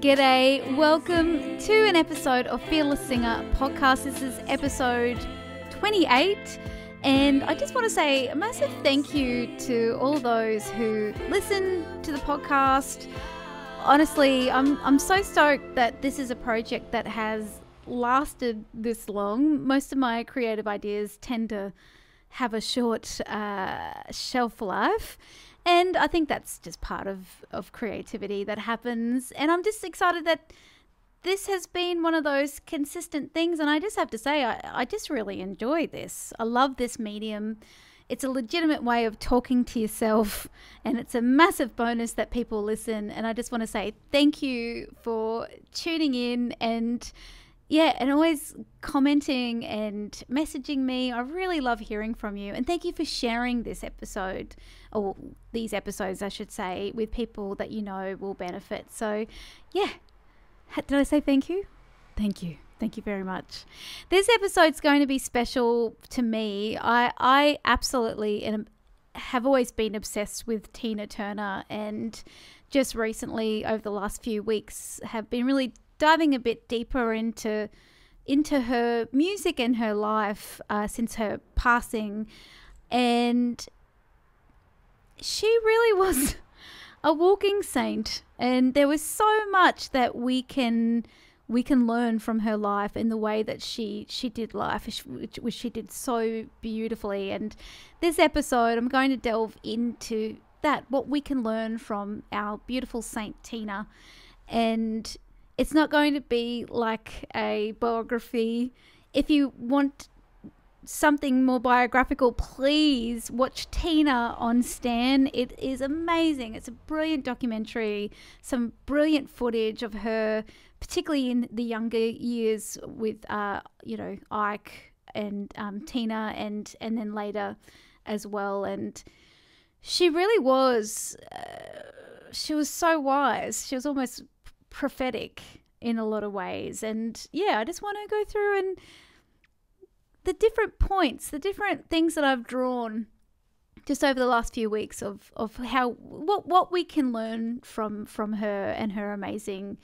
G'day, welcome to an episode of Fearless Singer podcast. This is episode 28, and I just want to say a massive thank you to all those who listen to the podcast. Honestly, I'm so stoked that this is a project that has lasted this long. Most of my creative ideas tend to have a short shelf life. And I think that's just part of creativity that happens. And I'm just excited that this has been one of those consistent things. And I just have to say, I just really enjoy this. I love this medium. It's a legitimate way of talking to yourself. And it's a massive bonus that people listen. And I just want to say thank you for tuning in and always commenting and messaging me. I really love hearing from you. And thank you for sharing this episode, or these episodes, I should say, with people that you know will benefit. So, yeah. Did I say thank you? Thank you. Thank you very much. This episode's going to be special to me. I absolutely have always been obsessed with Tina Turner, and just recently, over the last few weeks, have been really diving a bit deeper into her music and her life since her passing. And she really was a walking saint, and there was so much that we can learn from her life and the way that she did life, which she did so beautifully. And this episode, I'm going to delve into that, what we can learn from our beautiful Saint Tina. And it's not going to be like a biography. If you want something more biographical, please watch Tina on Stan. It is amazing. It's a brilliant documentary, some brilliant footage of her, particularly in the younger years with, Ike and Tina, and then later as well. And she really was, she was so wise. She was almost prophetic in a lot of ways. And I just want to go through and the different points, the different things that I've drawn just over the last few weeks of how what we can learn from her and her amazing,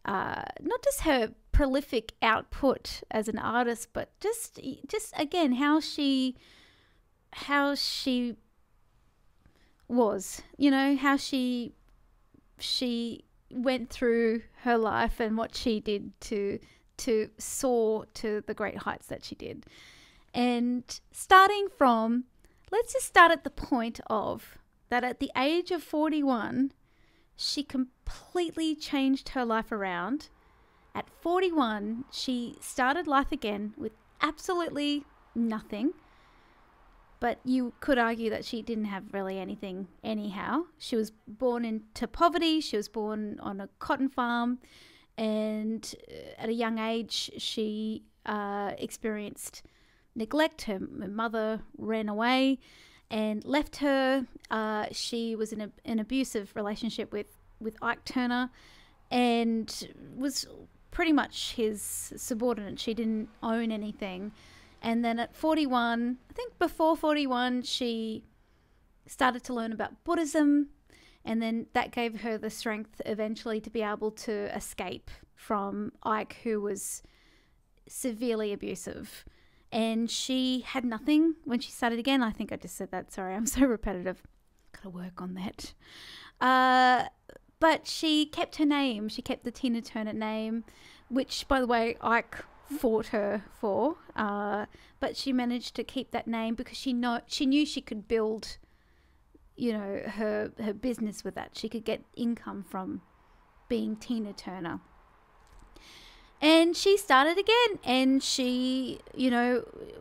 not just her prolific output as an artist, but just again how she was, how she went through her life and what she did to soar to the great heights that she did. And let's just start at the point of that at the age of 41, she completely changed her life around. At 41, she started life again with absolutely nothing. But you could argue that she didn't have really anything anyhow. She was born into poverty. She was born on a cotton farm. And at a young age, she experienced neglect. Her mother ran away and left her. She was in an abusive relationship with Ike Turner and was pretty much his subordinate. She didn't own anything. And then at 41, I think before 41, she started to learn about Buddhism. And then that gave her the strength eventually to be able to escape from Ike, who was severely abusive. And she had nothing when she started again. I think I just said that. Sorry, I'm so repetitive. Got to work on that. But she kept her name. She kept the Tina Turner name, which, by the way, Ike fought her for. But she managed to keep that name because she knew she could build her business with that. She could get income from being Tina Turner. And she started again, and she,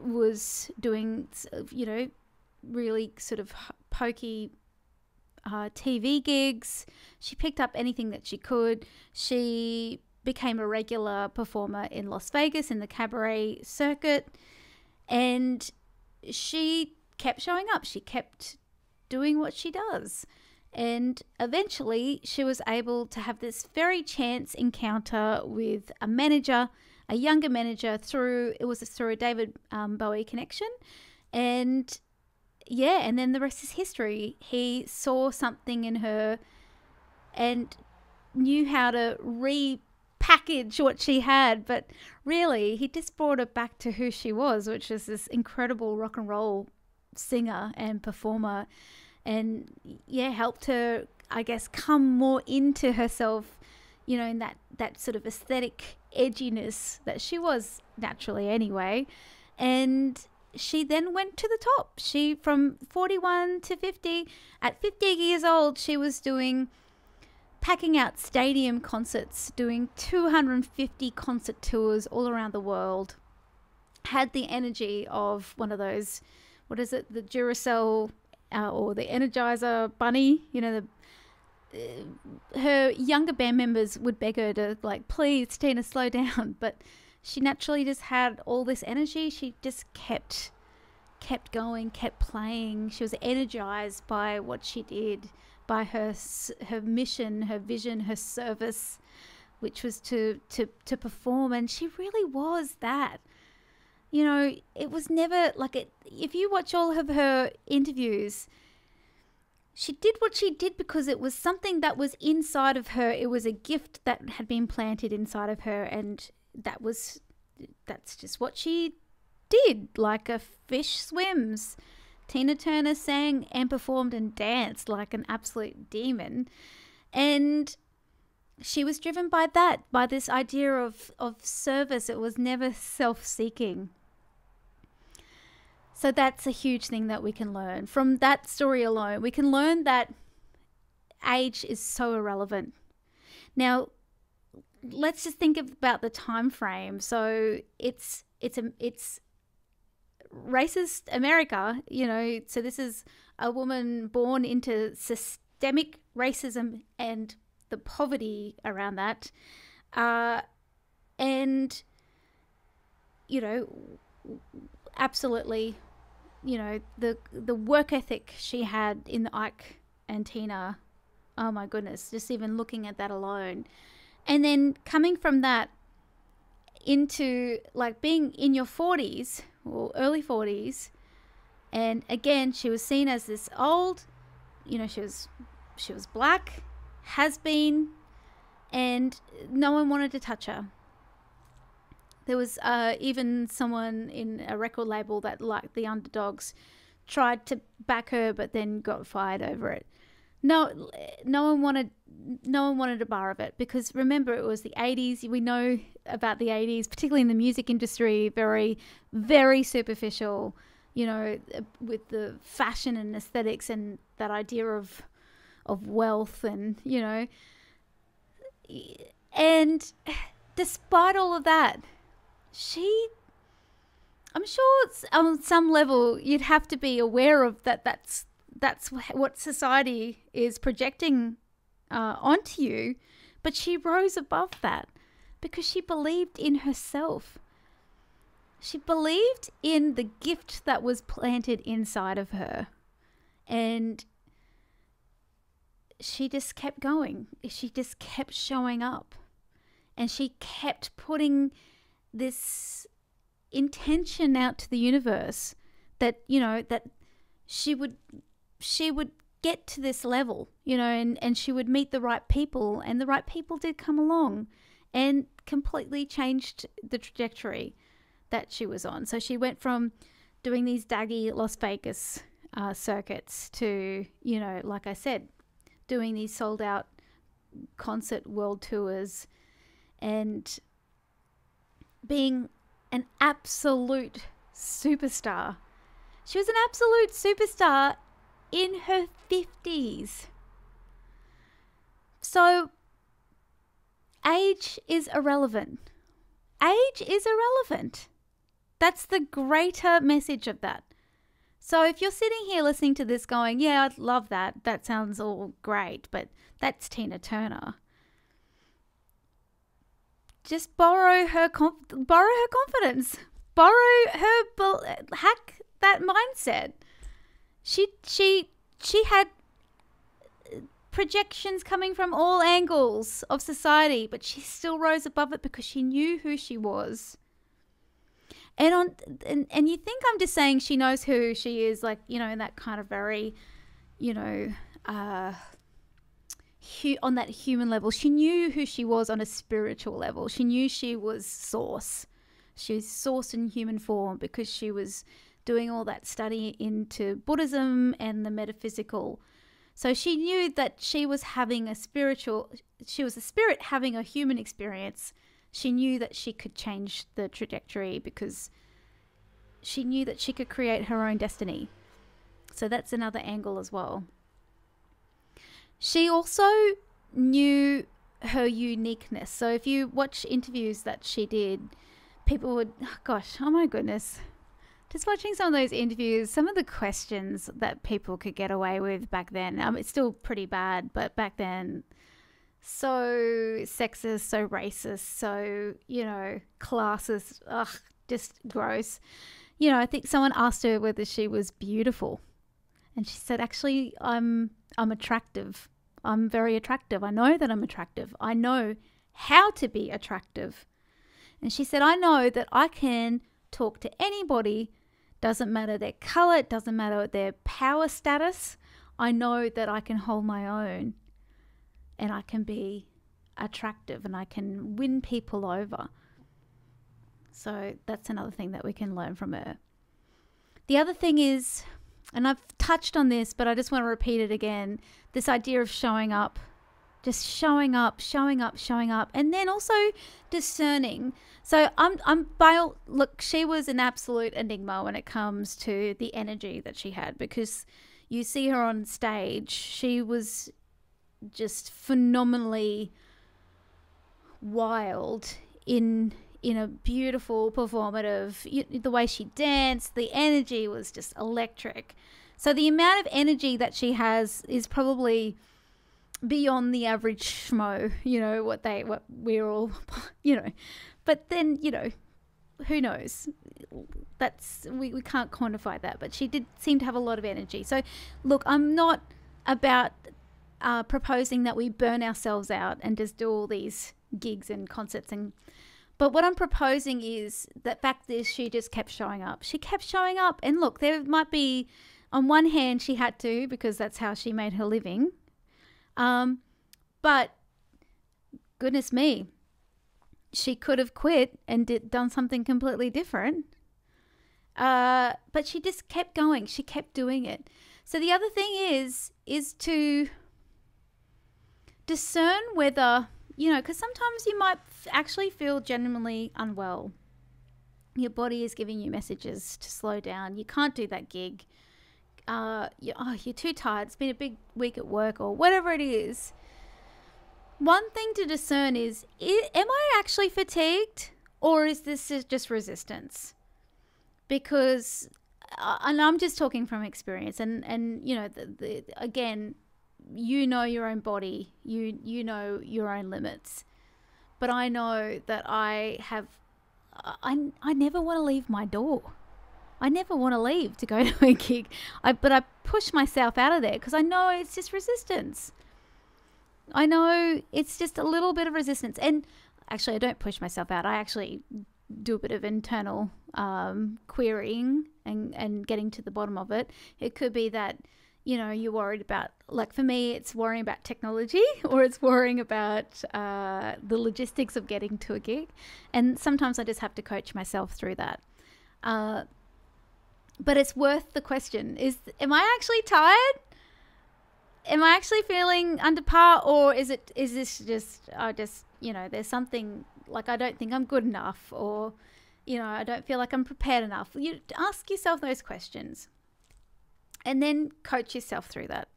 was doing, really sort of pokey TV gigs. She picked up anything that she could. She became a regular performer in Las Vegas in the cabaret circuit, and she kept showing up. She kept doing what she does. And eventually she was able to have this very chance encounter with a manager, a younger manager, through a David Bowie connection. And then the rest is history. He saw something in her and knew how to repackage what she had, but really he just brought her back to who she was, which is this incredible rock and roll singer and performer, and helped her, I guess, come more into herself, in that sort of aesthetic edginess that she was naturally anyway. And she then went to the top. She, from 41 to 50, at 50 years old, she was packing out stadium concerts, doing 250 concert tours all around the world, had the energy of one of those, what is it, the Duracell or the Energizer bunny, her younger band members would beg her to, like, please, Tina, slow down. But she naturally just had all this energy. She just kept going, kept playing. She was energized by what she did, by her mission, her vision, her service, which was to perform. And she really was that. It was never like it. If you watch all of her interviews, she did what she did because it was something that was inside of her. It was a gift that had been planted inside of her, and that's just what she did. Like a fish swims. Tina Turner sang and performed and danced like an absolute demon. And she was driven by that, by this idea of service. It was never self-seeking. So that's a huge thing that we can learn. From that story alone, we can learn that age is so irrelevant. Now, let's just think about the time frame. So it's racist America, so this is a woman born into systemic racism and the poverty around that. And, absolutely, the work ethic she had in the Ike and Tina, oh my goodness, just even looking at that alone. And then coming from that into, like, being in your 40s or early 40s, and again, she was seen as this old, she was black, has been, and no one wanted to touch her. There was even someone in a record label that, like the Underdogs, tried to back her, but then got fired over it. No one wanted a bar of it, because remember, it was the 80s. We know about the 80s, particularly in the music industry, very, very superficial, with the fashion and aesthetics and that idea of wealth and, and despite all of that, I'm sure on some level you'd have to be aware of that. That's what society is projecting onto you. But she rose above that because she believed in herself. She believed in the gift that was planted inside of her. And she just kept going. She just kept showing up. And she kept putting this intention out to the universe that, that she would get to this level, and she would meet the right people, and the right people did come along and completely changed the trajectory that she was on. So she went from doing these daggy Las Vegas circuits to, like I said, doing these sold out concert world tours and being an absolute superstar. She was an absolute superstar in her 50s. So age is irrelevant. Age is irrelevant. That's the greater message of that. So if you're sitting here listening to this going, yeah, I'd love that. That sounds all great, but that's Tina Turner. Just borrow her confidence. Hack that mindset. She had projections coming from all angles of society, but she still rose above it because she knew who she was. And you think I'm just saying she knows who she is, like, in that kind of very, on that human level. She knew who she was on a spiritual level. She knew she was source. She was source in human form because she was doing all that study into Buddhism and the metaphysical. So she knew that she was a spirit having a human experience. She knew that she could change the trajectory because she knew that she could create her own destiny. So that's another angle as well. She also knew her uniqueness. So if you watch interviews that she did, people would, oh my goodness. Just watching some of those interviews, some of the questions that people could get away with back then, it's still pretty bad, but back then, so sexist, so racist, so, classist, just gross. I think someone asked her whether she was beautiful. And she said, actually, I'm attractive. I'm very attractive. I know that I'm attractive. I know how to be attractive. And she said, I know that I can talk to anybody. Doesn't matter their color. It doesn't matter their power status. I know that I can hold my own. And I can be attractive. And I can win people over. So that's another thing that we can learn from her. The other thing is, and I've touched on this, but I just want to repeat it again, this idea of showing up. Just showing up, and then also discerning. So look, she was an absolute enigma when it comes to the energy that she had, because you see her on stage, she was just phenomenally wild in a beautiful performative, the way she danced, the energy was just electric. So the amount of energy that she has is probably beyond the average schmo, what we're all, but then, who knows? That's, we can't quantify that, but she did seem to have a lot of energy. So look, I'm not about proposing that we burn ourselves out and just do all these gigs and concerts but what I'm proposing is that fact is she just kept showing up. She kept showing up. And look, there might be, on one hand, she had to, because that's how she made her living. But goodness me, she could have quit and done something completely different. But she just kept going. She kept doing it. So the other thing is to discern whether, because sometimes you might actually feel genuinely unwell. Your body is giving you messages to slow down. You can't do that gig. You're too tired. It's been a big week at work or whatever it is. One thing to discern is am I actually fatigued, or is this just resistance? Because, and I'm just talking from experience, and again, your own body, you know your own limits. But I know that I never want to leave my door. I never want to leave to go to a gig. But I push myself out of there because I know it's just resistance. I know it's just a little bit of resistance. And actually, I don't push myself out. I actually do a bit of internal querying and getting to the bottom of it. It could be that, you're worried about, like for me, it's worrying about technology, or it's worrying about the logistics of getting to a gig. And sometimes I just have to coach myself through that. But it's worth the question. Am I actually tired? Am I actually feeling under par, or is this just, there's something, like I don't think I'm good enough, or, I don't feel like I'm prepared enough. You ask yourself those questions and then coach yourself through that.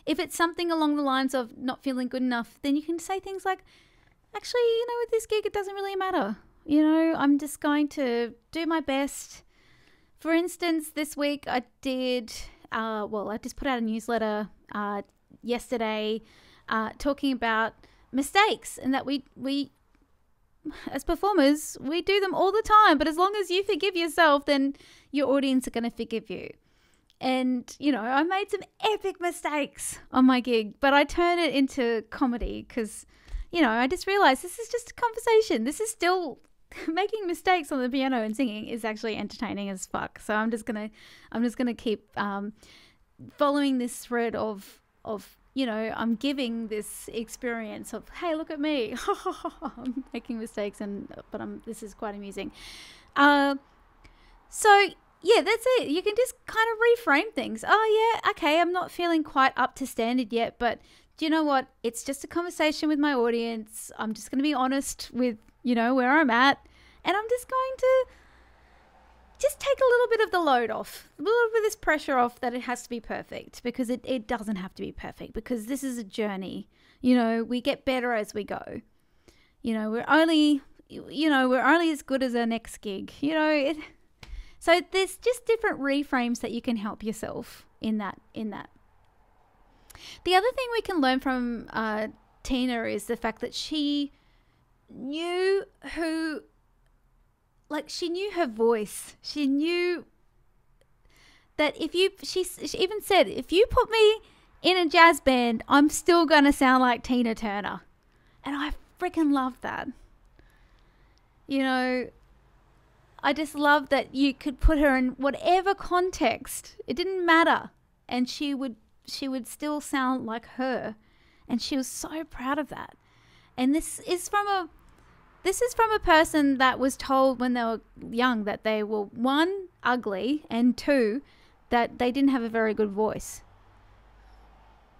If it's something along the lines of not feeling good enough, then you can say things like, actually, with this gig, it doesn't really matter. I'm just going to do my best. For instance, this week I did, I just put out a newsletter yesterday talking about mistakes, and that we as performers, we do them all the time. But as long as you forgive yourself, then your audience are going to forgive you. And, I made some epic mistakes on my gig, but I turned it into comedy because, I just realized this is just a conversation. This is still making mistakes on the piano and singing is actually entertaining as fuck. So I'm just gonna keep following this thread of I'm giving this experience of, hey, look at me. I'm making mistakes, but this is quite amusing. So yeah, that's it. You can just kind of reframe things. Oh yeah, okay, I'm not feeling quite up to standard yet, but do you know what? It's just a conversation with my audience. I'm just going to be honest with, where I'm at, and I'm just going to just take a little bit of the load off, a little bit of this pressure off that it has to be perfect, because it doesn't have to be perfect, because this is a journey. We get better as we go. We're only as good as our next gig. So there's just different reframes that you can help yourself in that. The other thing we can learn from Tina is the fact that she knew her voice. She knew that she even said, if you put me in a jazz band, I'm still going to sound like Tina Turner. And I freaking love that. I just love that you could put her in whatever context. It didn't matter. And she would still sound like her. And she was so proud of that. And this is from a person that was told when they were young that they were, 1, ugly, and 2, that they didn't have a very good voice.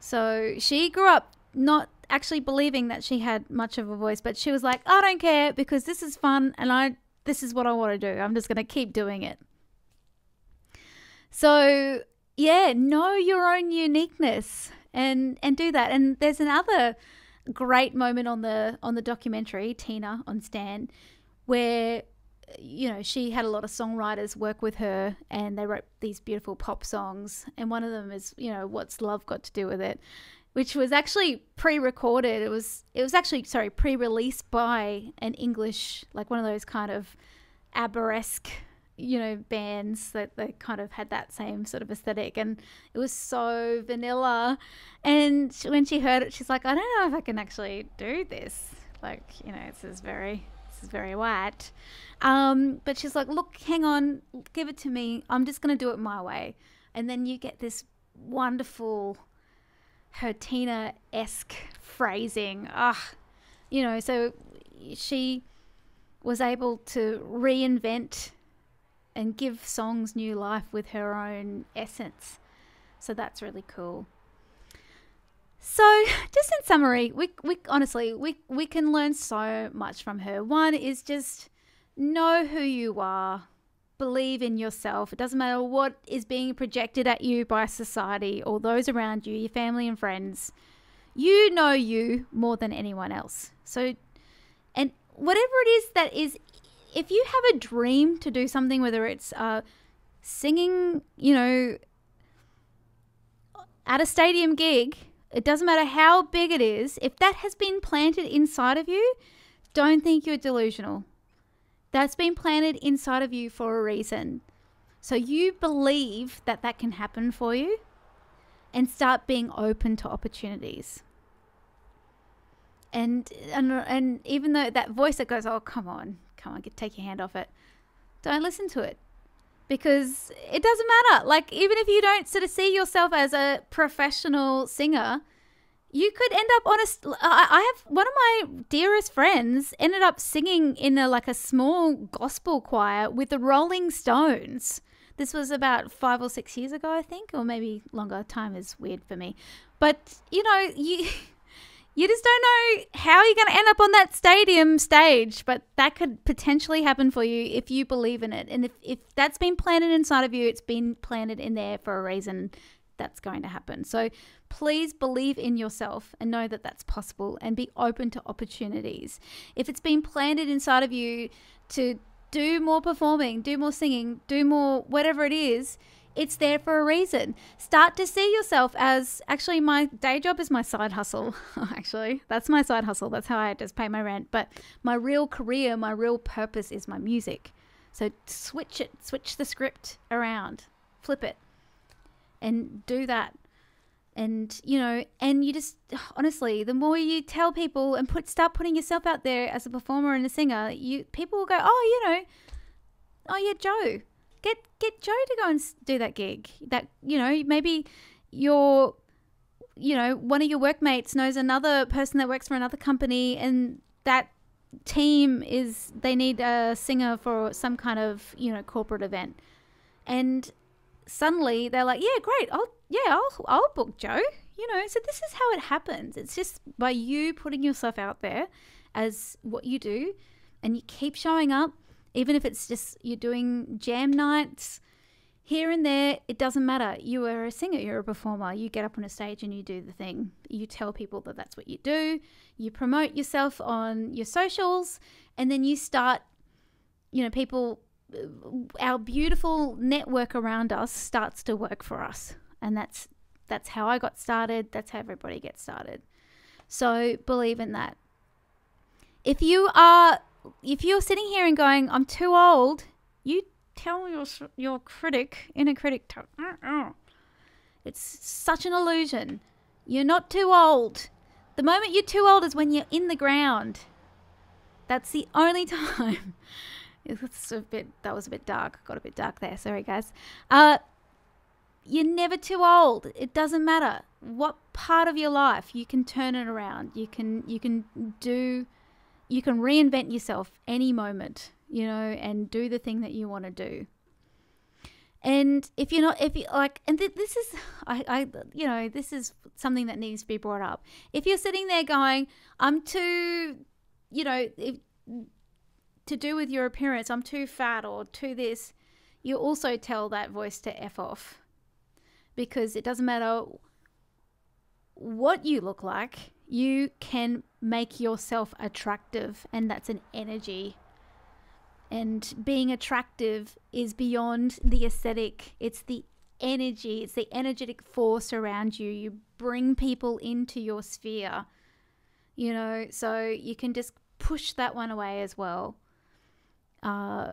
So she grew up not actually believing that she had much of a voice, but she was like, I don't care, because this is fun and this is what I want to do. I'm just going to keep doing it. So yeah, know your own uniqueness and do that. And there's another great moment on the documentary, Tina on Stan, where she had a lot of songwriters work with her, and they wrote these beautiful pop songs, and one of them is What's Love Got to Do with It, which was actually pre-recorded. It was actually pre-released by an English, like one of those kind of ABBA-esque bands that they kind of had that same sort of aesthetic, and it was so vanilla. And when she heard it, she's like, I don't know if I can actually do this. Like, this is very white. But she's like, look, hang on, give it to me. I'm just going to do it my way. And then you get this wonderful her Tina-esque phrasing. So she was able to reinvent and give songs new life with her own essence. So that's really cool. So just in summary, we honestly can learn so much from her. One is just know who you are. Believe in yourself. It doesn't matter what is being projected at you by society or those around you, your family and friends. You know you more than anyone else. So, and whatever it is that is, if you have a dream to do something, whether it's singing, at a stadium gig, it doesn't matter how big it is, if that has been planted inside of you, don't think you're delusional. That's been planted inside of you for a reason. So you believe that can happen for you, and start being open to opportunities. And even though that voice that goes, oh, come on, take your hand off it. Don't listen to it, because it doesn't matter. Like, even if you don't sort of see yourself as a professional singer, you could end up on I have one of my dearest friends ended up singing in a small gospel choir with the Rolling Stones. This was about 5 or 6 years ago, I think, or maybe longer. Time is weird for me. But, you just don't know how you're going to end up on that stadium stage, but that could potentially happen for you if you believe in it. And if that's been planted inside of you, it's been planted in there for a reason. That's going to happen. So please believe in yourself and know that that's possible, and be open to opportunities. If it's been planted inside of you to do more performing, do more singing, do more whatever it is, it's there for a reason. Start to see yourself as, actually, my day job is my side hustle. Actually, that's my side hustle. That's how I just pay my rent. But my real career, my real purpose is my music. So switch the script around, flip it, and do that. And, and you just, honestly, the more you tell people and start putting yourself out there as a performer and a singer, people will go, oh yeah, Joe. Get Joe to go and do that gig. That, maybe you're one of your workmates knows another person that works for another company, and that team they need a singer for some kind of, corporate event. And suddenly they're like, yeah, great. I'll book Joe, so this is how it happens. It's just by you putting yourself out there as what you do, and you keep showing up, even if it's just you're doing jam nights here and there, it doesn't matter. You are a singer, you're a performer. You get up on a stage and you do the thing. You tell people that that's what you do. You promote yourself on your socials, and then you start, people, our beautiful network around us starts to work for us. And that's how I got started. That's how everybody gets started. So believe in that. If you're sitting here and going, I'm too old, you tell your inner critic, it's such an illusion. You're not too old. The moment you're too old is when you're in the ground. That's the only time. That was a bit dark. Got a bit dark there. Sorry, guys. You're never too old. It doesn't matter what part of your life. You can turn it around. You can reinvent yourself any moment, and do the thing that you want to do. And this is something that needs to be brought up. If you're sitting there going, I'm too, to do with your appearance, I'm too fat or too this, you also tell that voice to F off, because it doesn't matter what you look like, you can make yourself attractive, and that's an energy. And being attractive is beyond the aesthetic. It's the energy. It's the energetic force around you. You bring people into your sphere, so you can just push that one away as well. I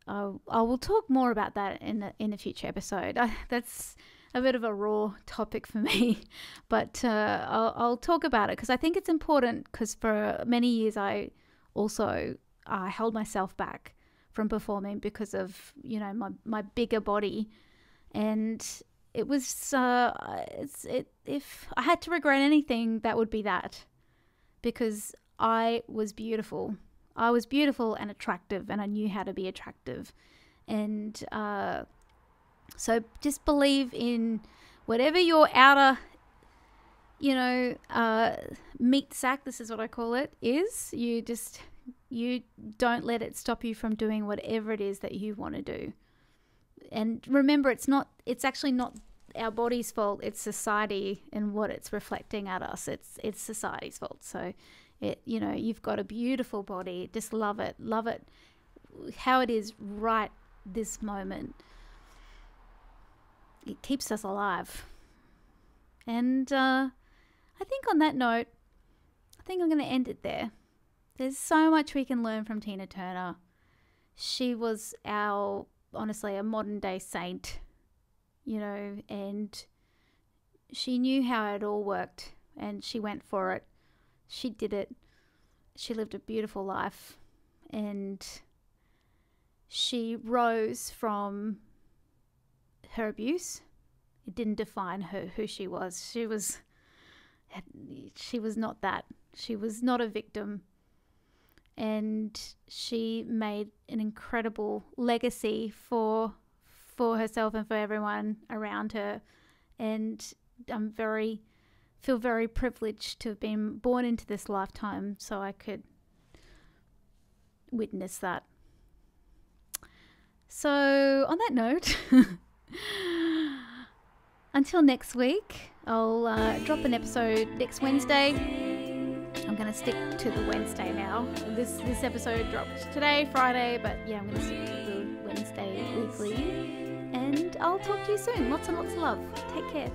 will talk more about that in a future episode. That's a bit of a raw topic for me, but I'll talk about it because I think it's important, because for many years I also held myself back from performing because of, my bigger body. And it was, if I had to regret anything, that would be that, because I was beautiful. I was beautiful and attractive, and I knew how to be attractive. And so just believe in whatever your outer, meat sack, this is what I call it, is. You don't let it stop you from doing whatever it is that you want to do. And remember, it's actually not our body's fault. It's society and what it's reflecting at us. It's society's fault. So you've got a beautiful body. Just love it how it is right this moment. It keeps us alive. And I think on that note, I think I'm going to end it there. There's so much we can learn from Tina Turner. She was honestly, a modern day saint, and she knew how it all worked, and she went for it. She did it. She lived a beautiful life, and she rose from her abuse. It didn't define her, who she was. She was not that. She was not a victim. And she made an incredible legacy for herself and for everyone around her. And feel very privileged to have been born into this lifetime so I could witness that. So on that note, until next week, I'll drop an episode next Wednesday. I'm going to stick to the Wednesday now. This episode dropped today, Friday, but yeah, I'm going to stick to the Wednesday weekly. And I'll talk to you soon. Lots and lots of love. Take care.